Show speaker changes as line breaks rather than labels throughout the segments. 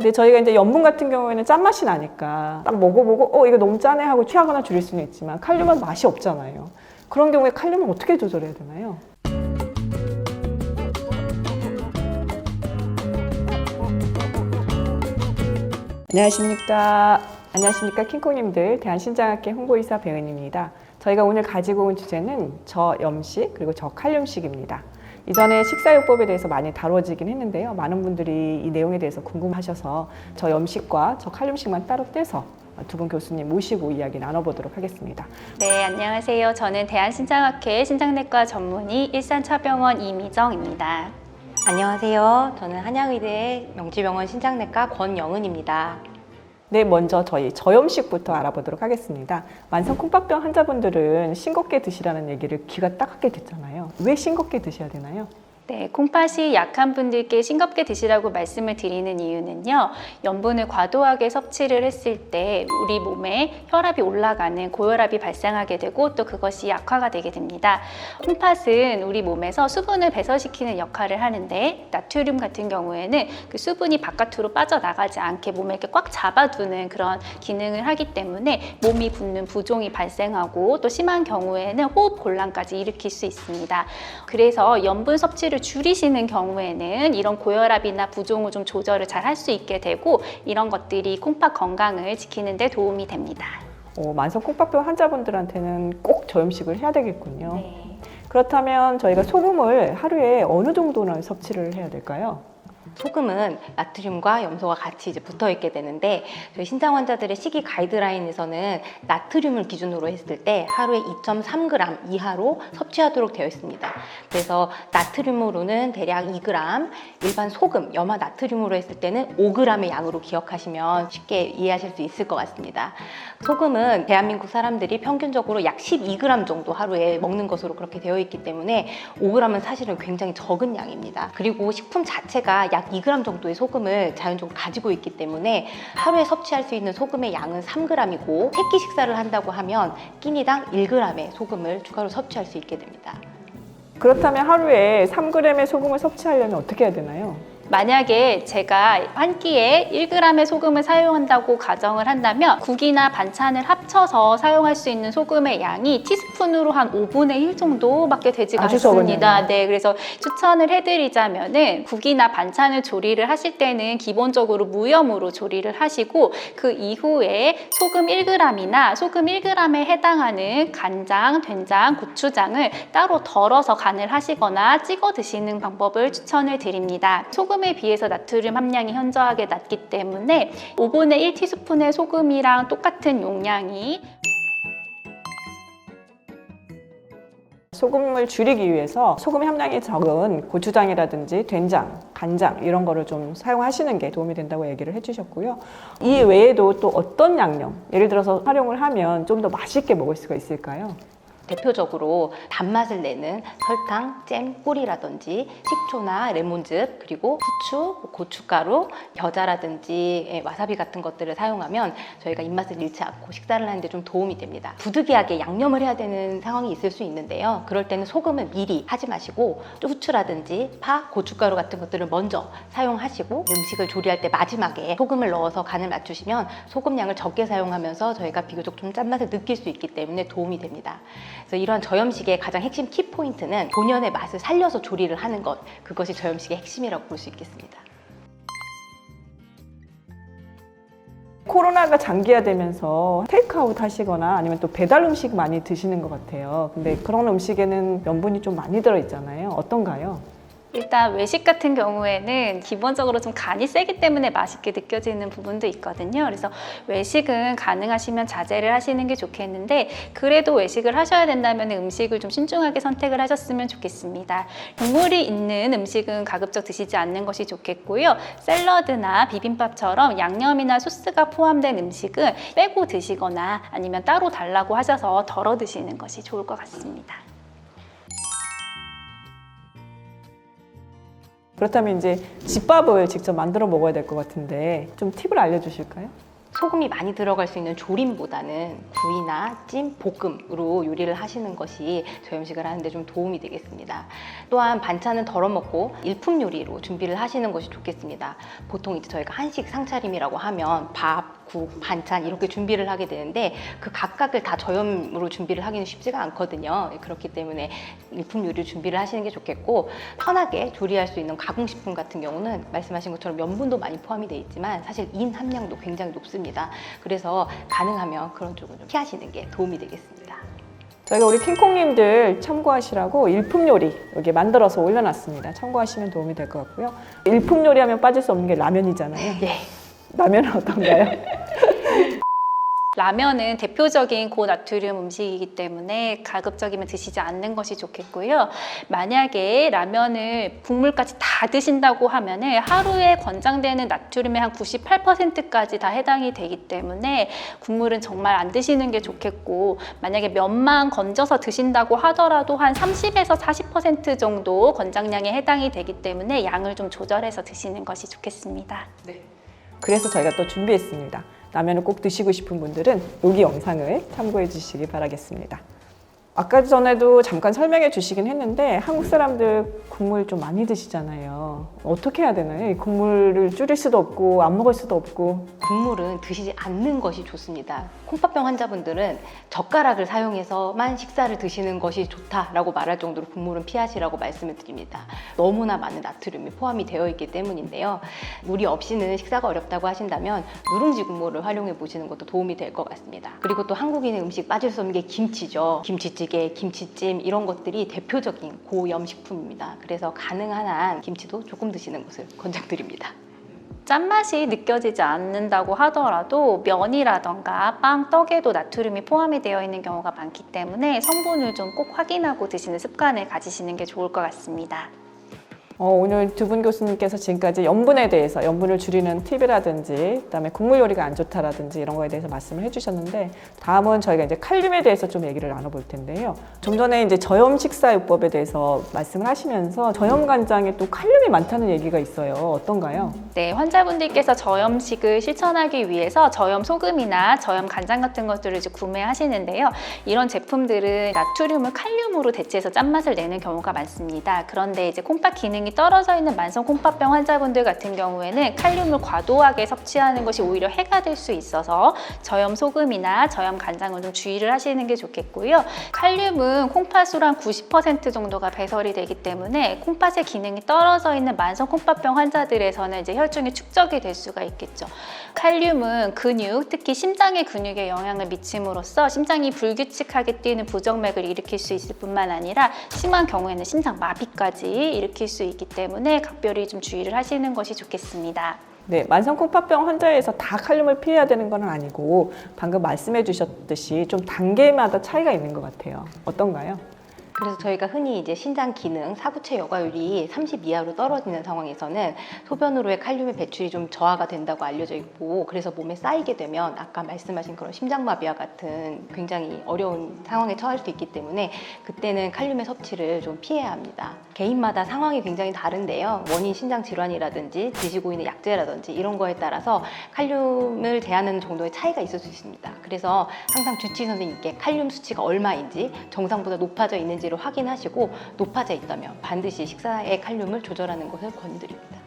근데 저희가 이제 염분 같은 경우에는 짠맛이 나니까 딱 먹어보고 이거 너무 짜네 하고 취하거나 줄일 수는 있지만 칼륨은 맛이 없잖아요. 그런 경우에 칼륨을 어떻게 조절해야 되나요? 안녕하십니까 킹콩님들, 대한신장학회 홍보이사 배은입니다. 저희가 오늘 가지고 온 주제는 저염식 그리고 저칼륨식입니다. 이전에 식사요법에 대해서 많이 다뤄지긴 했는데요. 많은 분들이 이 내용에 대해서 궁금하셔서 저염식과 저칼륨식만 따로 떼서 두 분 교수님 모시고 이야기 나눠보도록 하겠습니다.
네, 안녕하세요. 저는 대한신장학회 신장내과 전문의 일산차병원 이미정입니다.
안녕하세요. 저는 한양의대 명지병원 신장내과 권영은입니다.
네, 먼저 저희 저염식부터 알아보도록 하겠습니다. 만성 콩팥병 환자분들은 싱겁게 드시라는 얘기를 귀가 따갑게 듣잖아요. 왜 싱겁게 드셔야 되나요?
네, 콩팥이 약한 분들께 싱겁게 드시라고 말씀을 드리는 이유는요. 염분을 과도하게 섭취를 했을 때 우리 몸에 혈압이 올라가는 고혈압이 발생하게 되고 또 그것이 약화가 되게 됩니다. 콩팥은 우리 몸에서 수분을 배설시키는 역할을 하는데 나트륨 같은 경우에는 그 수분이 바깥으로 빠져나가지 않게 몸에 이렇게 꽉 잡아두는 그런 기능을 하기 때문에 몸이 붓는 부종이 발생하고 또 심한 경우에는 호흡 곤란까지 일으킬 수 있습니다. 그래서 염분 섭취를 줄이시는 경우에는 이런 고혈압이나 부종을 좀 조절을 잘 할 수 있게 되고 이런 것들이 콩팥 건강을 지키는 데 도움이 됩니다.
만성 콩팥병 환자분들한테는 꼭 저염식을 해야 되겠군요.
네.
그렇다면 저희가 소금을 하루에 어느 정도나 섭취를 해야 될까요?
소금은 나트륨과 염소가 같이 이제 붙어 있게 되는데 저희 신장 환자들의 식이 가이드라인에서는 나트륨을 기준으로 했을 때 하루에 2.3g 이하로 섭취하도록 되어 있습니다. 그래서 나트륨으로는 대략 2g, 일반 소금, 염화 나트륨으로 했을 때는 5g의 양으로 기억하시면 쉽게 이해하실 수 있을 것 같습니다. 소금은 대한민국 사람들이 평균적으로 약 12g 정도 하루에 먹는 것으로 그렇게 되어 있기 때문에 5g은 사실은 굉장히 적은 양입니다. 그리고 식품 자체가 약 2g 정도의 소금을 자연적으로 가지고 있기 때문에 하루에 섭취할 수 있는 소금의 양은 3g이고 세 끼 식사를 한다고 하면 끼니당 1g의 소금을 추가로 섭취할 수 있게 됩니다.
그렇다면 하루에 3g의 소금을 섭취하려면 어떻게 해야 되나요?
만약에 제가 한 끼에 1g의 소금을 사용한다고 가정을 한다면 국이나 반찬을 합쳐서 사용할 수 있는 소금의 양이 티스푼으로 한 5분의 1 정도밖에 되지가 않습니다. 네, 그래서 추천을 해드리자면은 국이나 반찬을 조리를 하실 때는 기본적으로 무염으로 조리를 하시고 그 이후에 소금 1g이나 소금 1g에 해당하는 간장, 된장, 고추장을 따로 덜어서 간을 하시거나 찍어 드시는 방법을 추천을 드립니다. 소금에 비해서 나트륨 함량이 현저하게 낮기 때문에 5분의 1 티스푼의 소금이랑 똑같은 용량이
소금을 줄이기 위해서 소금 함량이 적은 고추장이라든지 된장, 간장 이런 거를 좀 사용하시는 게 도움이 된다고 얘기를 해주셨고요. 이 외에도 또 어떤 양념, 예를 들어서 활용을 하면 좀 더 맛있게 먹을 수가 있을까요?
대표적으로 단맛을 내는 설탕, 잼, 꿀이라든지 식초나 레몬즙, 그리고 후추, 고춧가루, 겨자라든지 와사비 같은 것들을 사용하면 저희가 입맛을 잃지 않고 식사를 하는데 좀 도움이 됩니다. 부득이하게 양념을 해야 되는 상황이 있을 수 있는데요. 그럴 때는 소금을 미리 하지 마시고 후추라든지 파, 고춧가루 같은 것들을 먼저 사용하시고 음식을 조리할 때 마지막에 소금을 넣어서 간을 맞추시면 소금량을 적게 사용하면서 저희가 비교적 좀 짠맛을 느낄 수 있기 때문에 도움이 됩니다. 그래서 이러한 저염식의 가장 핵심 키포인트는 본연의 맛을 살려서 조리를 하는 것, 그것이 저염식의 핵심이라고 볼 수 있겠습니다.
코로나가 장기화되면서 테이크아웃 하시거나 아니면 또 배달 음식 많이 드시는 것 같아요. 근데 그런 음식에는 염분이 좀 많이 들어있잖아요. 어떤가요?
일단 외식 같은 경우에는 기본적으로 좀 간이 세기 때문에 맛있게 느껴지는 부분도 있거든요. 그래서 외식은 가능하시면 자제를 하시는 게 좋겠는데 그래도 외식을 하셔야 된다면 음식을 좀 신중하게 선택을 하셨으면 좋겠습니다. 국물이 있는 음식은 가급적 드시지 않는 것이 좋겠고요. 샐러드나 비빔밥처럼 양념이나 소스가 포함된 음식은 빼고 드시거나 아니면 따로 달라고 하셔서 덜어 드시는 것이 좋을 것 같습니다.
그렇다면 이제 집밥을 직접 만들어 먹어야 될 것 같은데 좀 팁을 알려주실까요?
소금이 많이 들어갈 수 있는 조림보다는 구이나 찜, 볶음으로 요리를 하시는 것이 저희 음식을 하는데 좀 도움이 되겠습니다. 또한 반찬은 덜어먹고 일품 요리로 준비를 하시는 것이 좋겠습니다. 보통 이제 저희가 한식 상차림이라고 하면 밥, 국, 반찬 이렇게 준비를 하게 되는데 그 각각을 다 저염으로 준비를 하기는 쉽지가 않거든요. 그렇기 때문에 일품 요리 준비를 하시는 게 좋겠고, 편하게 조리할 수 있는 가공식품 같은 경우는 말씀하신 것처럼 염분도 많이 포함이 되어 있지만 사실 인 함량도 굉장히 높습니다. 그래서 가능하면 그런 쪽은 좀 피하시는 게 도움이 되겠습니다.
저희가 우리 킹콩님들 참고하시라고 일품 요리 여기 만들어서 올려놨습니다. 참고하시면 도움이 될 것 같고요. 일품 요리하면 빠질 수 없는 게 라면이잖아요.
예.
라면은 어떤가요?
라면은 대표적인 고나트륨 음식이기 때문에 가급적이면 드시지 않는 것이 좋겠고요. 만약에 라면을 국물까지 다 드신다고 하면은 하루에 권장되는 나트륨의 한 98%까지 다 해당이 되기 때문에 국물은 정말 안 드시는 게 좋겠고, 만약에 면만 건져서 드신다고 하더라도 한 30에서 40% 정도 권장량에 해당이 되기 때문에 양을 좀 조절해서 드시는 것이 좋겠습니다.
네.
그래서 저희가 또 준비했습니다. 라면을 꼭 드시고 싶은 분들은 여기 영상을 참고해 주시기 바라겠습니다. 아까 전에도 잠깐 설명해 주시긴 했는데 한국 사람들 국물 좀 많이 드시잖아요. 어떻게 해야 되나요? 이 국물을 줄일 수도 없고 안 먹을 수도 없고.
국물은 드시지 않는 것이 좋습니다. 콩팥병 환자분들은 젓가락을 사용해서만 식사를 드시는 것이 좋다라고 말할 정도로 국물은 피하시라고 말씀을 드립니다. 너무나 많은 나트륨이 포함이 되어 있기 때문인데요. 물이 없이는 식사가 어렵다고 하신다면 누룽지 국물을 활용해 보시는 것도 도움이 될 것 같습니다. 그리고 또 한국인의 음식 빠질 수 없는 게 김치죠. 김치찌개, 김치찜 이런 것들이 대표적인 고염 식품입니다. 그래서 가능한 한 김치도 조금 드시는 것을 권장드립니다.
짠맛이 느껴지지 않는다고 하더라도 면이라던가 빵, 떡에도 나트륨이 포함이 되어 있는 경우가 많기 때문에 성분을 좀 꼭 확인하고 드시는 습관을 가지시는 게 좋을 것 같습니다.
오늘 두 분 교수님께서 지금까지 염분에 대해서 염분을 줄이는 팁이라든지 그다음에 국물 요리가 안 좋다라든지 이런 거에 대해서 말씀을 해주셨는데, 다음은 저희가 이제 칼륨에 대해서 좀 얘기를 나눠볼 텐데요. 좀 전에 이제 저염 식사요법에 대해서 말씀을 하시면서 저염 간장에 또 칼륨이 많다는 얘기가 있어요. 어떤가요?
네, 환자분들께서 저염식을 실천하기 위해서 저염 소금이나 저염 간장 같은 것들을 이제 구매하시는데요. 이런 제품들은 나트륨을 칼륨으로 대체해서 짠맛을 내는 경우가 많습니다. 그런데 이제 콩팥 기능이 떨어져 있는 만성 콩팥병 환자분들 같은 경우에는 칼륨을 과도하게 섭취하는 것이 오히려 해가 될 수 있어서 저염 소금이나 저염 간장을 좀 주의를 하시는 게 좋겠고요. 칼륨은 콩팥으로 한 90% 정도가 배설이 되기 때문에 콩팥의 기능이 떨어져 있는 만성 콩팥병 환자들에서는 이제 혈중이 축적이 될 수가 있겠죠. 칼륨은 근육, 특히 심장의 근육에 영향을 미침으로써 심장이 불규칙하게 뛰는 부정맥을 일으킬 수 있을 뿐만 아니라 심한 경우에는 심장 마비까지 일으킬 수 있기 때문에 각별히 좀 주의를 하시는 것이 좋겠습니다.
네, 만성 콩팥병 환자에서 다 칼륨을 피해야 되는 건 아니고 방금 말씀해 주셨듯이 좀 단계마다 차이가 있는 것 같아요. 어떤가요?
그래서 저희가 흔히 이제 신장 기능, 사구체 여과율이 30 이하로 떨어지는 상황에서는 소변으로의 칼륨의 배출이 좀 저하가 된다고 알려져 있고, 그래서 몸에 쌓이게 되면 아까 말씀하신 그런 심장마비와 같은 굉장히 어려운 상황에 처할 수 있기 때문에 그때는 칼륨의 섭취를 좀 피해야 합니다. 개인마다 상황이 굉장히 다른데요. 원인 신장 질환이라든지 드시고 있는 약제라든지 이런 거에 따라서 칼륨을 제한하는 정도의 차이가 있을 수 있습니다. 그래서 항상 주치의 선생님께 칼륨 수치가 얼마인지, 정상보다 높아져 있는지 확인하시고 높아져 있다면 반드시 식사의 칼륨을 조절하는 것을 권유드립니다.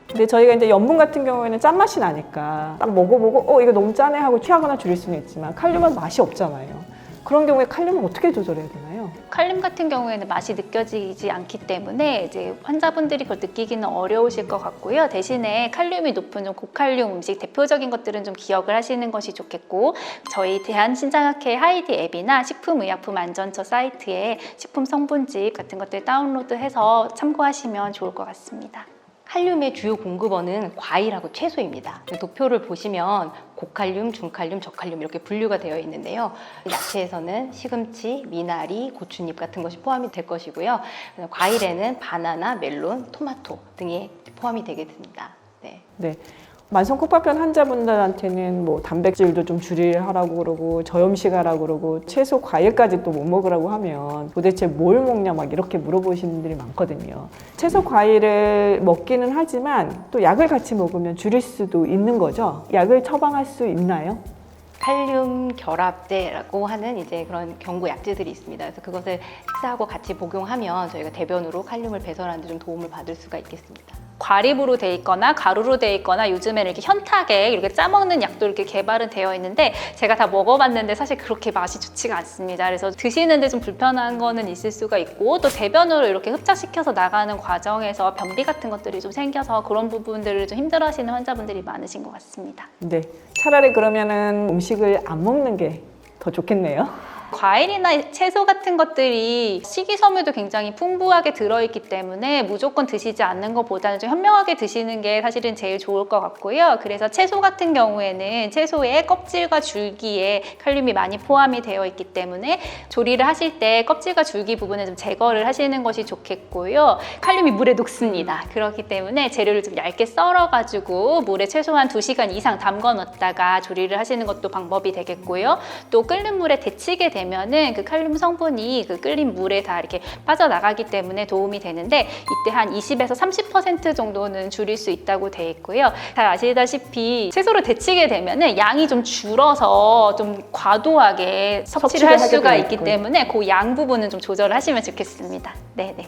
근데 저희가 이제 염분 같은 경우에는 짠맛이 나니까 딱 먹어보고 이거 너무 짜네 하고 취하거나 줄일 수는 있지만 칼륨은 맛이 없잖아요. 그런 경우에 칼륨은 어떻게 조절해야 되나요?
칼륨 같은 경우에는 맛이 느껴지지 않기 때문에 이제 환자분들이 그걸 느끼기는 어려우실 것 같고요. 대신에 칼륨이 높은 좀 고칼륨 음식 대표적인 것들은 좀 기억을 하시는 것이 좋겠고, 저희 대한신장학회 하이디 앱이나 식품의약품안전처 사이트에 식품 성분집 같은 것들 다운로드해서 참고하시면 좋을 것 같습니다.
칼륨의 주요 공급원은 과일하고 채소입니다. 도표를 보시면 고칼륨, 중칼륨, 저칼륨 이렇게 분류가 되어 있는데요. 야채에서는 시금치, 미나리, 고추잎 같은 것이 포함이 될 것이고요. 과일에는 바나나, 멜론, 토마토 등이 포함이 되겠습니다. 네.
네. 만성콩팥병 환자분들한테는 뭐 단백질도 좀 줄이라고 그러고 저염식하라고 그러고 채소 과일까지 또 못 먹으라고 하면 도대체 뭘 먹냐 막 이렇게 물어보시는 분들이 많거든요. 채소 과일을 먹기는 하지만 또 약을 같이 먹으면 줄일 수도 있는 거죠. 약을 처방할 수 있나요?
칼륨 결합제라고 하는 이제 그런 경구 약제들이 있습니다. 그래서 그것을 식사하고 같이 복용하면 저희가 대변으로 칼륨을 배설하는 데 좀 도움을 받을 수가 있겠습니다.
과립으로 돼 있거나 가루로 돼 있거나 요즘에는 이렇게 현탁에 이렇게 짜먹는 약도 이렇게 개발은 되어 있는데 제가 다 먹어봤는데 사실 그렇게 맛이 좋지가 않습니다. 그래서 드시는데 좀 불편한 거는 있을 수가 있고 또 대변으로 이렇게 흡착시켜서 나가는 과정에서 변비 같은 것들이 좀 생겨서 그런 부분들을 좀 힘들어하시는 환자분들이 많으신 것 같습니다.
네. 차라리 그러면은 음식을 안 먹는 게 더 좋겠네요.
과일이나 채소 같은 것들이 식이섬유도 굉장히 풍부하게 들어있기 때문에 무조건 드시지 않는 것보다는 좀 현명하게 드시는 게 사실은 제일 좋을 것 같고요. 그래서 채소 같은 경우에는 채소의 껍질과 줄기에 칼륨이 많이 포함이 되어 있기 때문에 조리를 하실 때 껍질과 줄기 부분을 좀 제거를 하시는 것이 좋겠고요. 칼륨이 물에 녹습니다. 그렇기 때문에 재료를 좀 얇게 썰어가지고 물에 최소한 2시간 이상 담궈 놓았다가 조리를 하시는 것도 방법이 되겠고요. 또 끓는 물에 데치게 되면은 그 칼륨 성분이 그 끓인 물에 다 이렇게 빠져나가기 때문에 도움이 되는데 이때 한 20에서 30% 정도는 줄일 수 있다고 돼 있고요. 잘 아시다시피 채소를 데치게 되면은 양이 좀 줄어서 좀 과도하게 섭취를 할 수가 있기 때문에 그 양 부분은 좀 조절을 하시면 좋겠습니다. 네네.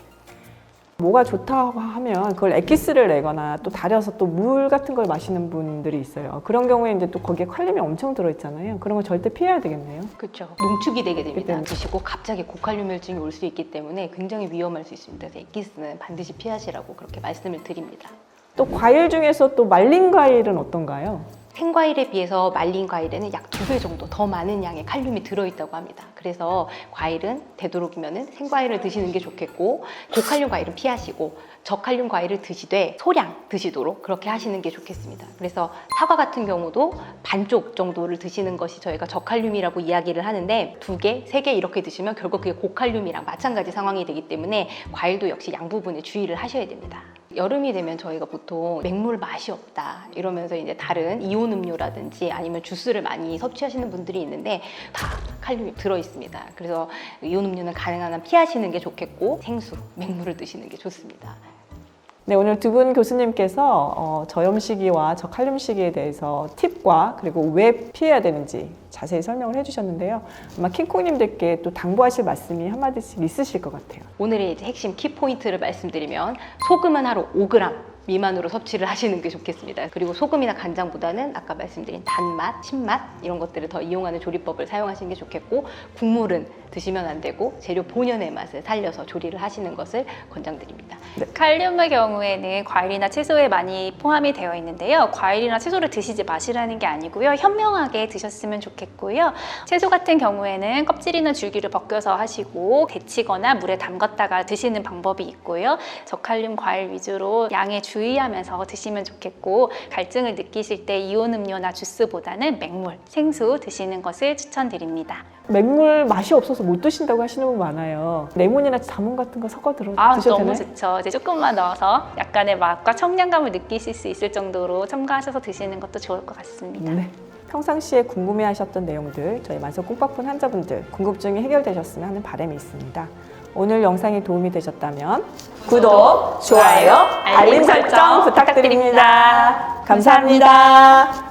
뭐가 좋다고 하면 그걸 엑기스를 내거나 또 달여서 또 물 같은 걸 마시는 분들이 있어요. 그런 경우에 이제 또 거기에 칼륨이 엄청 들어있잖아요. 그런 거 절대 피해야 되겠네요.
그렇죠. 농축이 되게 됩니다.
그때.
드시고 갑자기 고칼륨혈증이 올 수 있기 때문에 굉장히 위험할 수 있습니다. 그래서 엑기스는 반드시 피하시라고 그렇게 말씀을 드립니다.
또 과일 중에서 또 말린 과일은 어떤가요?
생과일에 비해서 말린 과일에는 약 2배 정도 더 많은 양의 칼륨이 들어있다고 합니다. 그래서 과일은 되도록이면 생과일을 드시는 게 좋겠고 고칼륨 과일은 피하시고 저칼륨 과일을 드시되 소량 드시도록 그렇게 하시는 게 좋겠습니다. 그래서 사과 같은 경우도 반쪽 정도를 드시는 것이 저희가 저칼륨이라고 이야기를 하는데 2개, 3개 이렇게 드시면 결국 그게 고칼륨이랑 마찬가지 상황이 되기 때문에 과일도 역시 양 부분에 주의를 하셔야 됩니다. 여름이 되면 저희가 보통 맹물 맛이 없다 이러면서 이제 다른 이온 음료라든지 아니면 주스를 많이 섭취하시는 분들이 있는데 다 칼륨이 들어 있습니다. 그래서 이온 음료는 가능한 한 피하시는 게 좋겠고 생수, 맹물을 드시는 게 좋습니다.
네, 오늘 두 분 교수님께서 저염식이와 저칼륨식에 대해서 팁과 그리고 왜 피해야 되는지 자세히 설명을 해주셨는데요. 아마 킹콩님들께 또 당부하실 말씀이 한마디씩 있으실 것 같아요.
오늘의 이제 핵심 키포인트를 말씀드리면 소금은 하루 5g 미만으로 섭취를 하시는 게 좋겠습니다. 그리고 소금이나 간장보다는 아까 말씀드린 단맛, 신맛 이런 것들을 더 이용하는 조리법을 사용하시는 게 좋겠고 국물은 드시면 안 되고 재료 본연의 맛을 살려서 조리를 하시는 것을 권장드립니다.
칼륨의 경우에는 과일이나 채소에 많이 포함이 되어 있는데요. 과일이나 채소를 드시지 마시라는 게 아니고요. 현명하게 드셨으면 좋겠고요. 채소 같은 경우에는 껍질이나 줄기를 벗겨서 하시고 데치거나 물에 담갔다가 드시는 방법이 있고요. 저칼륨 과일 위주로 양에 주의하면서 드시면 좋겠고 갈증을 느끼실 때 이온 음료나 주스보다는 맹물, 생수 드시는 것을 추천드립니다.
맹물 맛이 없어서 못 드신다고 하시는 분 많아요. 레몬이나 자몽 같은 거 섞어 드셔도
너무
되나요?
좋죠. 이제 조금만 넣어서 약간의 맛과 청량감을 느끼실 수 있을 정도로 첨가하셔서 드시는 것도 좋을 것 같습니다.
네. 평상시에 궁금해하셨던 내용들, 저희 만성콩팥병 환자분들 궁금증이 해결되셨으면 하는 바람이 있습니다. 오늘 영상이 도움이 되셨다면 구독, 좋아요, 알림 설정 부탁드립니다. 감사합니다.